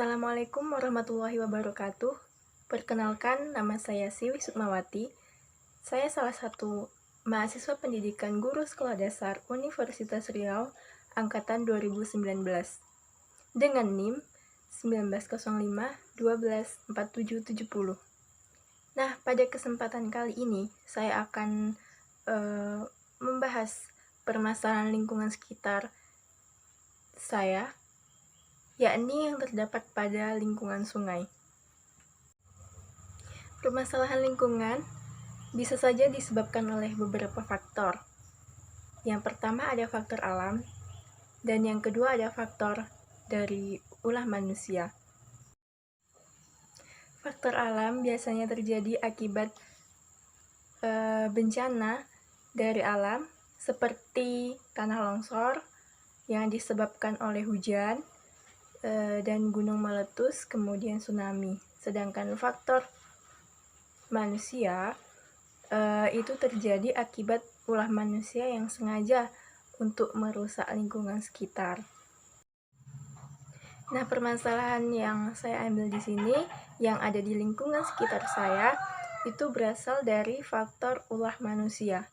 Assalamualaikum warahmatullahi wabarakatuh. Perkenalkan, nama saya Siwi Sukmawati. Saya salah satu mahasiswa pendidikan guru sekolah dasar Universitas Riau angkatan 2019 dengan NIM 1905 Nah, pada kesempatan kali ini saya akan membahas permasalahan lingkungan sekitar saya, yakni yang terdapat pada lingkungan sungai. Permasalahan lingkungan bisa saja disebabkan oleh beberapa faktor. Yang pertama ada faktor alam, dan yang kedua ada faktor dari ulah manusia. Faktor alam biasanya terjadi akibat bencana dari alam, seperti tanah longsor yang disebabkan oleh hujan, dan gunung meletus, kemudian tsunami. Sedangkan faktor manusia itu terjadi akibat ulah manusia yang sengaja untuk merusak lingkungan sekitar. Nah, permasalahan yang saya ambil di sini yang ada di lingkungan sekitar saya itu berasal dari faktor ulah manusia,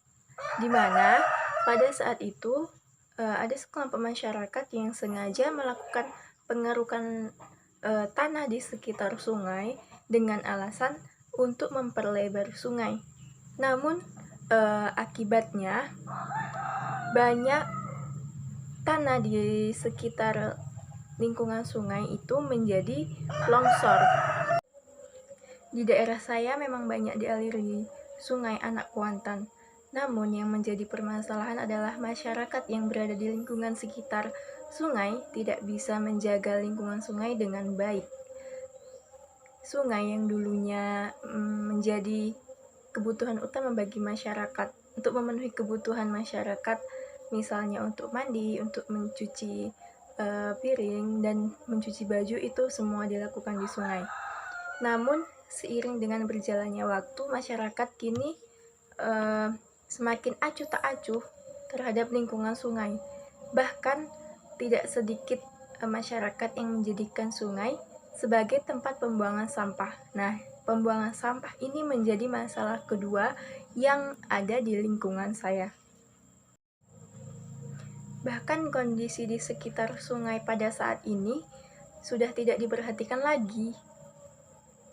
di mana pada saat itu ada sekelompok masyarakat yang sengaja melakukan pengerukan tanah di sekitar sungai dengan alasan untuk memperlebar sungai. Namun akibatnya banyak tanah di sekitar lingkungan sungai itu menjadi longsor. Di daerah saya memang banyak dialiri sungai Anak Kuantan. Namun yang menjadi permasalahan adalah masyarakat yang berada di lingkungan sekitar sungai tidak bisa menjaga lingkungan sungai dengan baik. Sungai yang dulunya menjadi kebutuhan utama bagi masyarakat untuk memenuhi kebutuhan masyarakat, misalnya untuk mandi, untuk mencuci piring, dan mencuci baju, itu semua dilakukan di sungai. Namun seiring dengan berjalannya waktu, masyarakat kini semakin acuh tak acuh terhadap lingkungan sungai. Bahkan tidak sedikit masyarakat yang menjadikan sungai sebagai tempat pembuangan sampah. Nah, pembuangan sampah ini menjadi masalah kedua yang ada di lingkungan saya. Bahkan kondisi di sekitar sungai pada saat ini sudah tidak diperhatikan lagi.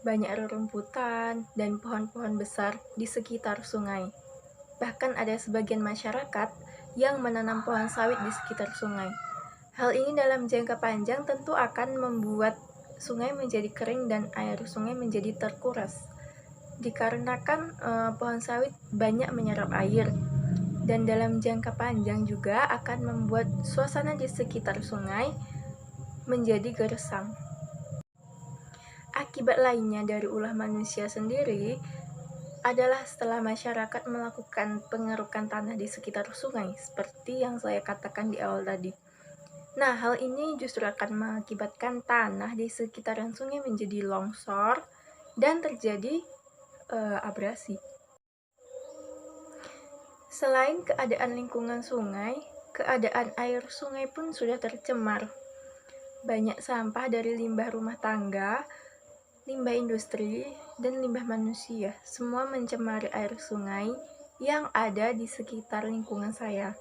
Banyak rerumputan dan pohon-pohon besar di sekitar sungai. Bahkan ada sebagian masyarakat yang menanam pohon sawit di sekitar sungai. Hal ini dalam jangka panjang tentu akan membuat sungai menjadi kering dan air sungai menjadi terkuras. Dikarenakan pohon sawit banyak menyerap air, dan dalam jangka panjang juga akan membuat suasana di sekitar sungai menjadi gersang. Akibat lainnya dari ulah manusia sendiri adalah setelah masyarakat melakukan pengerukan tanah di sekitar sungai, seperti yang saya katakan di awal tadi. Nah, hal ini justru akan mengakibatkan tanah di sekitaran sungai menjadi longsor dan terjadi abrasi. Selain keadaan lingkungan sungai, keadaan air sungai pun sudah tercemar. Banyak sampah dari limbah rumah tangga, limbah industri, dan limbah manusia. Semua mencemari air sungai yang ada di sekitar lingkungan saya.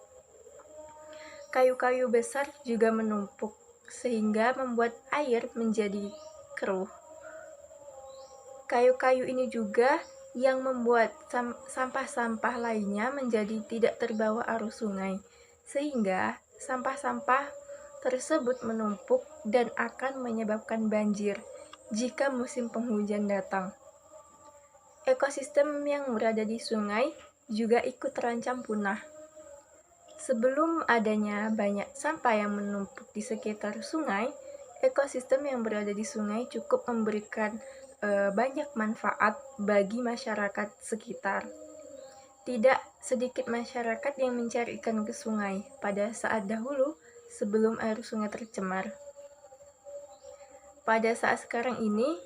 Kayu-kayu besar juga menumpuk, sehingga membuat air menjadi keruh. Kayu-kayu ini juga yang membuat sampah-sampah lainnya menjadi tidak terbawa arus sungai, sehingga sampah-sampah tersebut menumpuk dan akan menyebabkan banjir jika musim penghujan datang. Ekosistem yang berada di sungai juga ikut terancam punah. Sebelum adanya banyak sampah yang menumpuk di sekitar sungai, ekosistem yang berada di sungai cukup memberikan banyak manfaat bagi masyarakat sekitar. Tidak sedikit masyarakat yang mencari ikan ke sungai pada saat dahulu sebelum air sungai tercemar. Pada saat sekarang ini,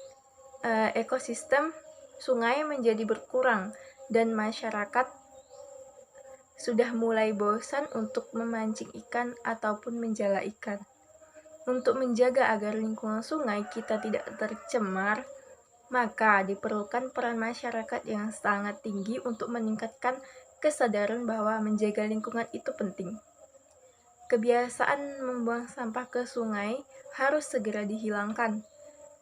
ekosistem sungai menjadi berkurang dan masyarakat sudah mulai bosan untuk memancing ikan ataupun menjala ikan. Untuk menjaga agar lingkungan sungai kita tidak tercemar, maka diperlukan peran masyarakat yang sangat tinggi untuk meningkatkan kesadaran bahwa menjaga lingkungan itu penting. Kebiasaan membuang sampah ke sungai harus segera dihilangkan.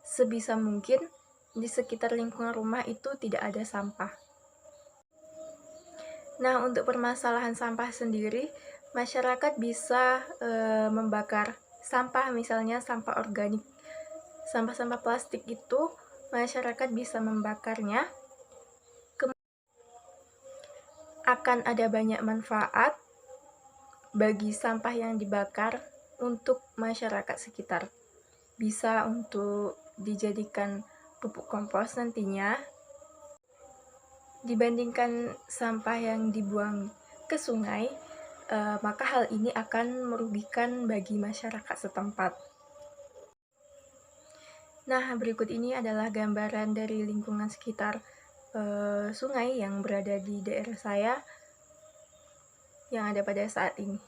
Sebisa mungkin, di sekitar lingkungan rumah itu tidak ada sampah. Nah, untuk permasalahan sampah sendiri, masyarakat bisa membakar sampah, misalnya sampah organik. Sampah-sampah plastik itu masyarakat bisa membakarnya. Akan ada banyak manfaat bagi sampah yang dibakar untuk masyarakat sekitar. Bisa untuk dijadikan pupuk kompos nantinya. Dibandingkan sampah yang dibuang ke sungai, maka hal ini akan merugikan bagi masyarakat setempat. Nah, berikut ini adalah gambaran dari lingkungan sekitar sungai yang berada di daerah saya yang ada pada saat ini.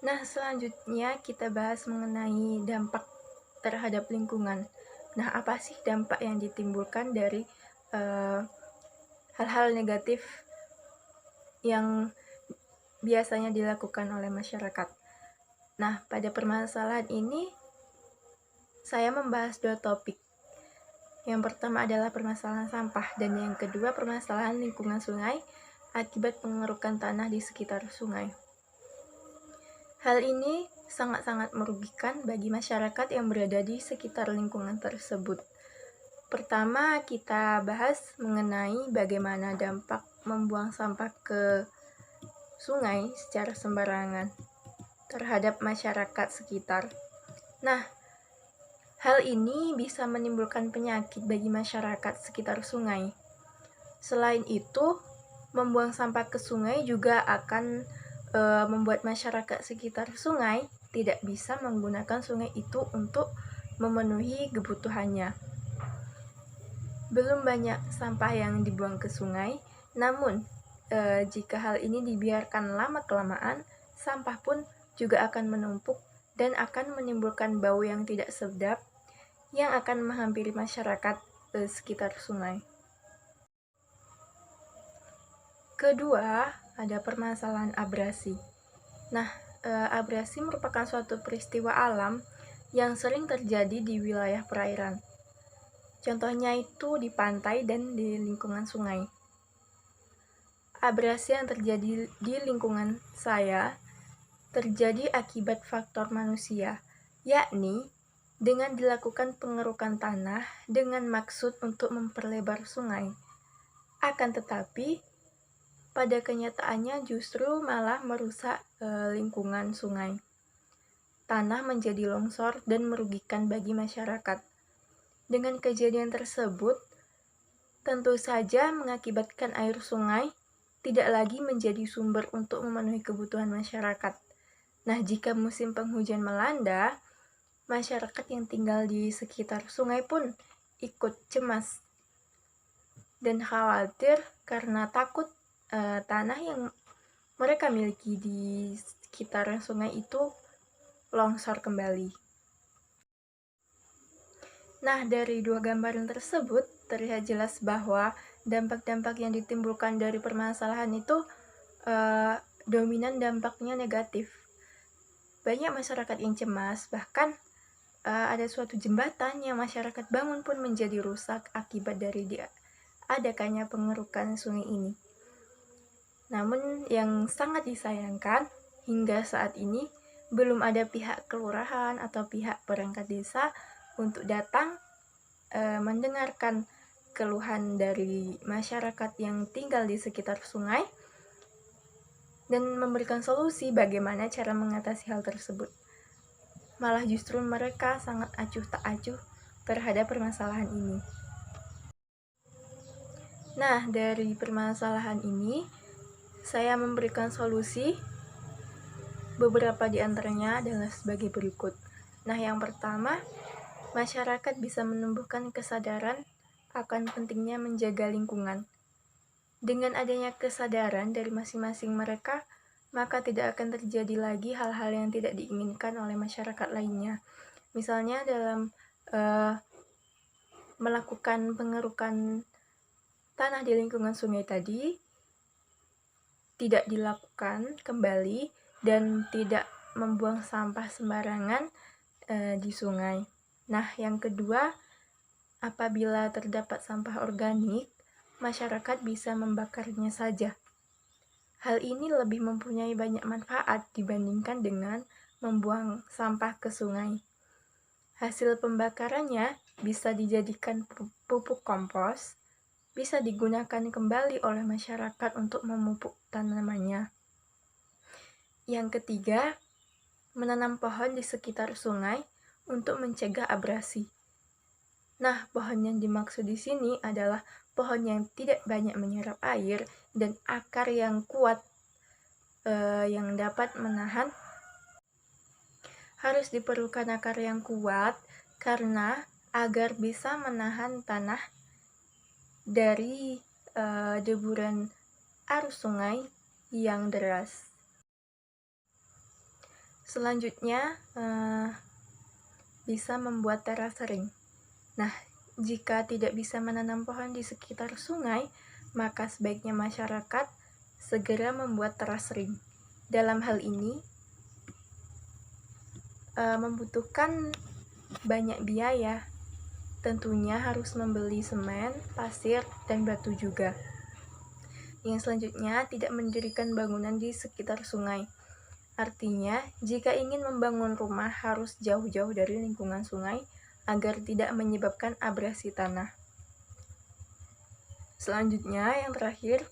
Nah, selanjutnya kita bahas mengenai dampak terhadap lingkungan. Nah, apa sih dampak yang ditimbulkan dari hal-hal negatif yang biasanya dilakukan oleh masyarakat? Nah, pada permasalahan ini saya membahas dua topik. Yang pertama adalah permasalahan sampah, dan yang kedua permasalahan lingkungan sungai akibat pengerukan tanah di sekitar sungai. Hal ini sangat-sangat merugikan bagi masyarakat yang berada di sekitar lingkungan tersebut. Pertama, kita bahas mengenai bagaimana dampak membuang sampah ke sungai secara sembarangan terhadap masyarakat sekitar. Nah, Hal ini bisa menimbulkan penyakit bagi masyarakat sekitar sungai. Selain itu, membuang sampah ke sungai juga akan membuat masyarakat sekitar sungai tidak bisa menggunakan sungai itu untuk memenuhi kebutuhannya. Belum banyak sampah yang dibuang ke sungai, namun jika hal ini dibiarkan lama-kelamaan, sampah pun juga akan menumpuk dan akan menimbulkan bau yang tidak sedap yang akan menghampiri masyarakat sekitar sungai. Kedua, ada permasalahan abrasi. Nah, abrasi merupakan suatu peristiwa alam yang sering terjadi di wilayah perairan. Contohnya itu di pantai dan di lingkungan sungai. Abrasi yang terjadi di lingkungan saya terjadi akibat faktor manusia, yakni dengan dilakukan pengerukan tanah dengan maksud untuk memperlebar sungai. Akan tetapi, pada kenyataannya justru malah merusak lingkungan sungai. Tanah menjadi longsor dan merugikan bagi masyarakat. Dengan kejadian tersebut, tentu saja mengakibatkan air sungai tidak lagi menjadi sumber untuk memenuhi kebutuhan masyarakat. Nah, jika musim penghujan melanda, masyarakat yang tinggal di sekitar sungai pun ikut cemas dan khawatir karena takut tanah yang mereka miliki di sekitar sungai itu longsor kembali. Nah, dari dua gambaran tersebut terlihat jelas bahwa dampak-dampak yang ditimbulkan dari permasalahan itu dominan dampaknya negatif. Banyak masyarakat yang cemas, bahkan ada suatu jembatan yang masyarakat bangun pun menjadi rusak akibat dari adakannya pengerukan sungai ini. Namun yang sangat disayangkan, hingga saat ini belum ada pihak kelurahan atau pihak perangkat desa untuk datang mendengarkan keluhan dari masyarakat yang tinggal di sekitar sungai dan memberikan solusi bagaimana cara mengatasi hal tersebut. Malah justru mereka sangat acuh tak acuh terhadap permasalahan ini. Nah, dari permasalahan ini, saya memberikan solusi. Beberapa di antaranya adalah sebagai berikut. Nah, yang pertama, masyarakat bisa menumbuhkan kesadaran akan pentingnya menjaga lingkungan. Dengan adanya kesadaran dari masing-masing mereka, maka tidak akan terjadi lagi hal-hal yang tidak diinginkan oleh masyarakat lainnya. Misalnya dalam melakukan pengerukan tanah di lingkungan sungai tadi, tidak dilakukan kembali dan tidak membuang sampah sembarangan di sungai. Nah, yang kedua, apabila terdapat sampah organik, masyarakat bisa membakarnya saja. Hal ini lebih mempunyai banyak manfaat dibandingkan dengan membuang sampah ke sungai. Hasil pembakarannya bisa dijadikan pupuk kompos, bisa digunakan kembali oleh masyarakat untuk memupuk tanamannya. Yang ketiga, menanam pohon di sekitar sungai untuk mencegah abrasi. Nah, pohon yang dimaksud di sini adalah pohon yang tidak banyak menyerap air dan akar yang kuat yang dapat menahan. Harus diperlukan akar yang kuat karena agar bisa menahan tanah dari deburan arus sungai yang deras. Selanjutnya, bisa membuat terasering. Nah, jika tidak bisa menanam pohon di sekitar sungai, maka sebaiknya masyarakat segera membuat terasering. Dalam hal ini, membutuhkan banyak biaya. Tentunya harus membeli semen, pasir, dan batu juga. Yang selanjutnya, tidak mendirikan bangunan di sekitar sungai. Artinya, jika ingin membangun rumah harus jauh-jauh dari lingkungan sungai agar tidak menyebabkan abrasi tanah. Selanjutnya, yang terakhir,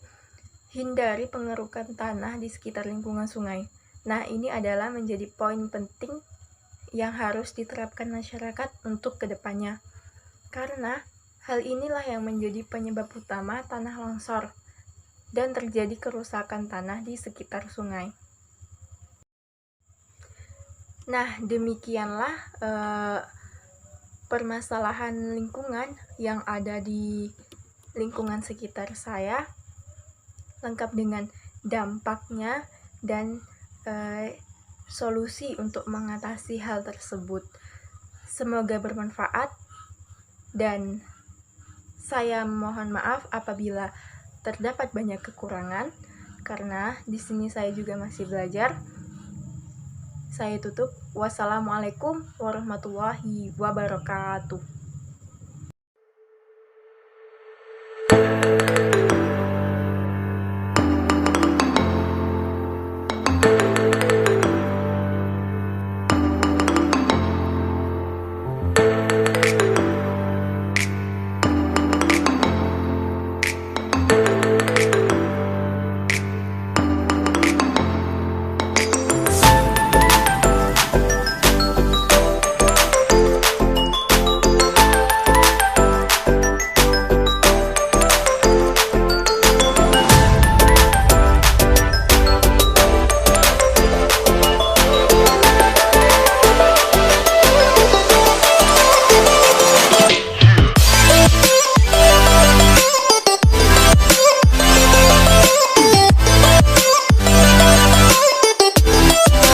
hindari pengerukan tanah di sekitar lingkungan sungai. Nah, ini adalah menjadi poin penting yang harus diterapkan masyarakat untuk kedepannya. Karena hal inilah yang menjadi penyebab utama tanah longsor dan terjadi kerusakan tanah di sekitar sungai. Nah, demikianlah permasalahan lingkungan yang ada di lingkungan sekitar saya, lengkap dengan dampaknya dan solusi untuk mengatasi hal tersebut. Semoga bermanfaat dan saya mohon maaf apabila terdapat banyak kekurangan karena di sini saya juga masih belajar. Saya tutup. Wassalamualaikum warahmatullahi wabarakatuh.